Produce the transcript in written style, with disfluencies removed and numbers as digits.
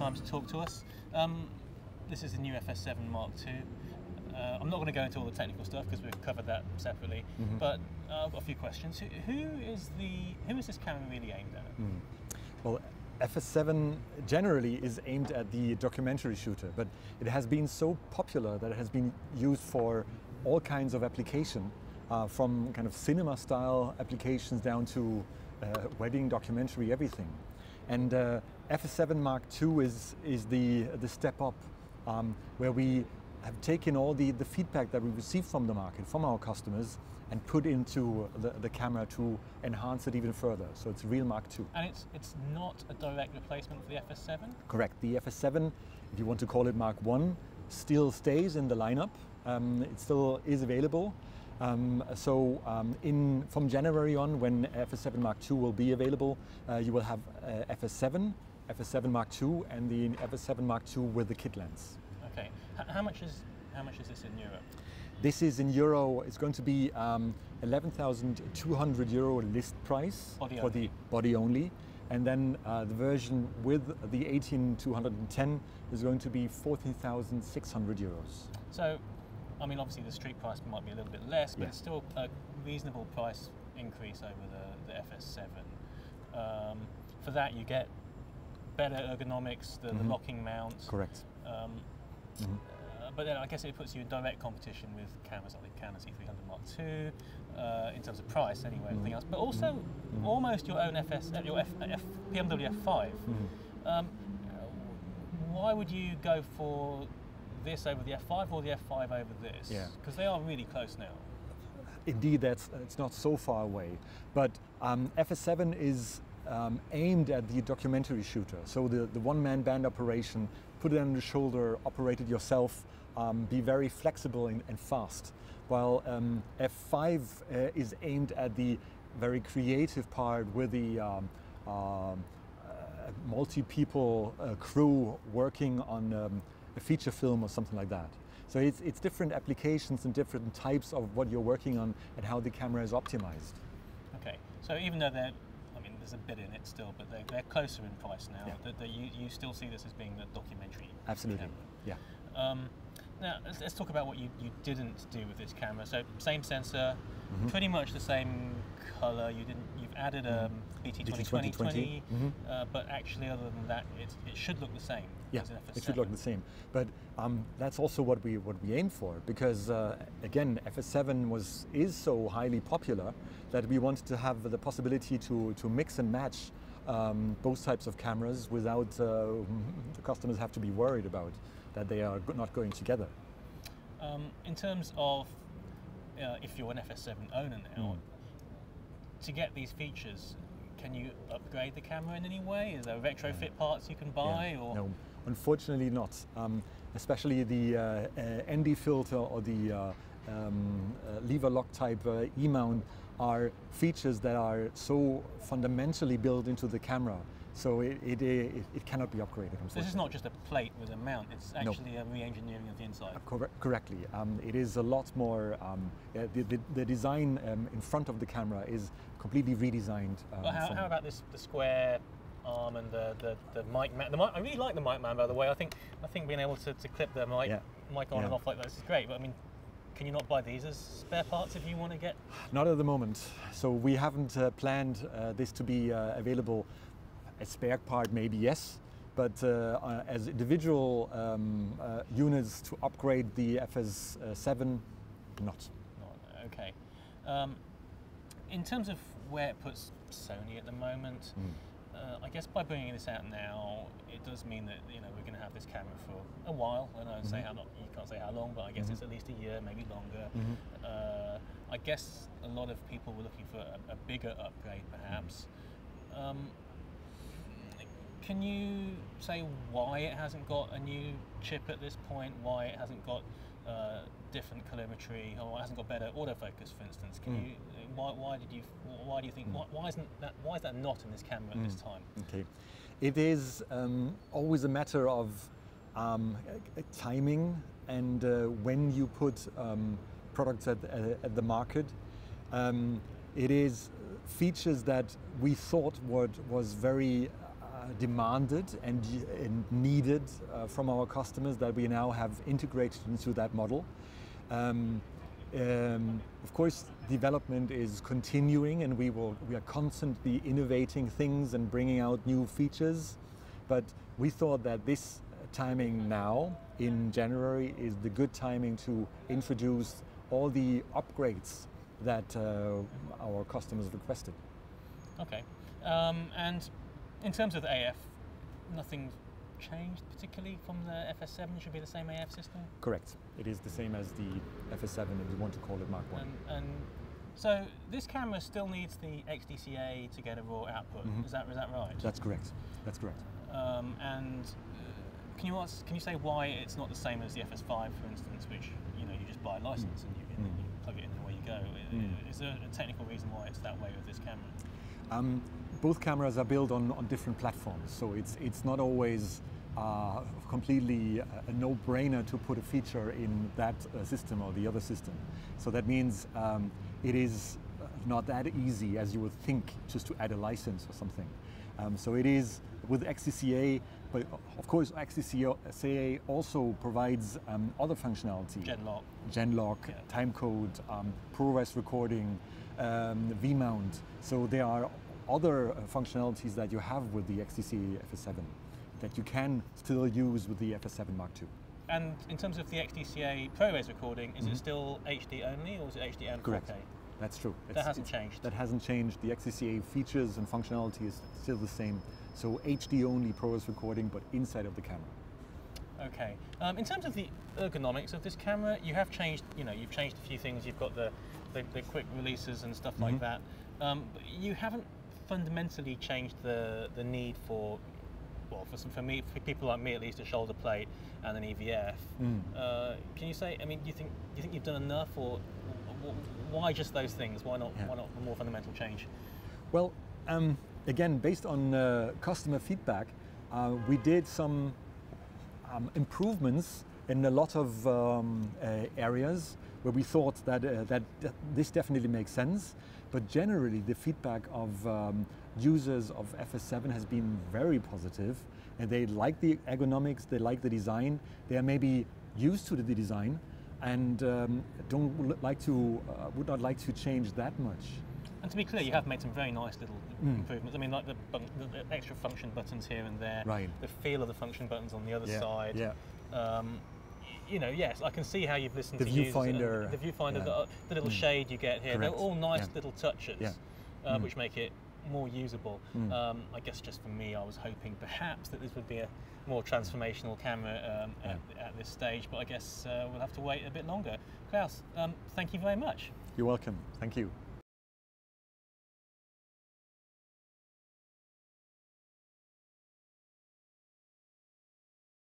time to talk to us. This is the new FS7 Mark II. I'm not going to go into all the technical stuff because we've covered that separately, but I've got a few questions. Who is this camera really aimed at? Well, FS7 generally is aimed at the documentary shooter, but it has been so popular that it has been used for all kinds of application, from kind of cinema style applications down to wedding, documentary, everything. And FS7 Mark II is the step up, where we have taken all the feedback that we received from the market, from our customers, and put into the camera to enhance it even further. So it's real Mark II. And it's not a direct replacement for the FS7? Correct. The FS7, if you want to call it Mark I, still stays in the lineup. It still is available. From January on, when FS7 Mark II will be available, you will have FS7, FS7 Mark II, and the FS7 Mark II with the kit lens. Okay. How much is this in Europe? This is in euro. It's going to be 11,200 euro list price for the body only, and then the version with the 18-210 is going to be 14,600 euros. So, I mean, obviously the street price might be a little bit less, but it's still a reasonable price increase over the FS7. For that, you get better ergonomics, the locking mount. Correct. But then I guess it puts you in direct competition with cameras like the Canon C300 Mark II, in terms of price anyway, everything else. But also almost your own BMW F5. Why would you go for this over the F5 or the F5 over this? Because they are really close now. Indeed, it's not so far away. But FS7 is aimed at the documentary shooter. So the one-man band operation, put it on the shoulder, operate it yourself, be very flexible and fast. While F5 is aimed at the very creative part with the multi-people crew working on a feature film or something like that. So it's different applications and different types of what you're working on and how the camera is optimized. Okay, so even though there's a bit in it still, but they're closer in price now. You still see this as being the documentary Absolutely, camera. Now let's talk about what you didn't do with this camera. So same sensor, pretty much the same color. You've added a BT2020, but actually other than that, it should look the same. As an FS7. It should look the same. But that's also what we aim for, because again, FS7 is so highly popular that we wanted to have the possibility to mix and match both types of cameras without the customers have to be worried about that they are not going together. In terms of if you're an FS7 owner now, to get these features, can you upgrade the camera in any way? Is there retrofit parts you can buy? Or? No, unfortunately not. Especially the ND filter or the lever lock type E-mount are features that are so fundamentally built into the camera. So it cannot be upgraded. So this is not just a plate with a mount, it's actually a re-engineering of the inside. Correctly. It is a lot more, the design in front of the camera is completely redesigned. But how about the square arm and the mic mount? I really like the mic mount, by the way. I think being able to clip the mic on and off like this is great, but I mean, can you not buy these as spare parts if you want to get? Not at the moment. So we haven't planned this to be available. A spare part, maybe yes, but as individual units to upgrade the FS7, not. Okay. In terms of where it puts Sony at the moment, I guess by bringing this out now, it does mean that we're going to have this camera for a while. I don't say how long, you can't say how long, but I guess it's at least a year, maybe longer. I guess a lot of people were looking for a bigger upgrade, perhaps. Can you say why it hasn't got a new chip at this point? Why it hasn't got different colorimetry, or hasn't got better autofocus, for instance? Can you? Why do you think? Why is that not in this camera at this time? Okay, it is always a matter of timing and when you put products at the market. It is features that we thought was very demanded and needed from our customers that we now have integrated into that model. Of course, development is continuing, and we are constantly innovating things and bringing out new features. But we thought that this timing now in January is the good timing to introduce all the upgrades that our customers requested. Okay, and in terms of the AF, nothing changed particularly from the FS7? It should be the same AF system? Correct. It is the same as the FS7 if you want to call it Mark I. And so this camera still needs the XDCA to get a raw output. Is that right? That's correct. That's correct. And can you say why it's not the same as the FS5, for instance, which you just buy a license and you plug it in and away you go? Is there a technical reason why it's that way with this camera? Both cameras are built on different platforms, so it's not always completely a no-brainer to put a feature in that system or the other system. So that means it is not that easy as you would think just to add a license or something. So it is with XDCA, but of course XDCA also provides other functionality. Genlock, yeah. Timecode, ProRes recording, V-mount. So there are other functionalities that you have with the XDCA FS7 that you can still use with the FS7 Mark II. And in terms of the XDCA ProRes recording, is it still HD only, or is it HD and 4K? Correct. That's true. That hasn't changed? That hasn't changed. The XDCA features and functionality is still the same. So HD only ProRes recording, but inside of the camera. Okay. In terms of the ergonomics of this camera, you have changed. You've changed a few things. You've got the quick releases and stuff like that. But you haven't fundamentally changed the need for, well, for people like me at least, a shoulder plate and an EVF. Can you say? I mean, do you think you've done enough, or why just those things? Why not a more fundamental change? Well, again, based on customer feedback, we did some improvements in a lot of areas where we thought that this definitely makes sense. But generally, the feedback of users of FS7 has been very positive, and they like the ergonomics, they like the design, they are maybe used to the design, and would not like to change that much. And to be clear, you have made some very nice little improvements. I mean, like the extra function buttons here and there, the feel of the function buttons on the other side. Yeah. Yes, I can see how you've listened to viewfinder, the viewfinder, the little shade you get here. Correct. They're all nice little touches, which make it more usable. I guess just for me, I was hoping perhaps that this would be a more transformational camera at this stage, but I guess we'll have to wait a bit longer. Claus, thank you very much. You're welcome. Thank you.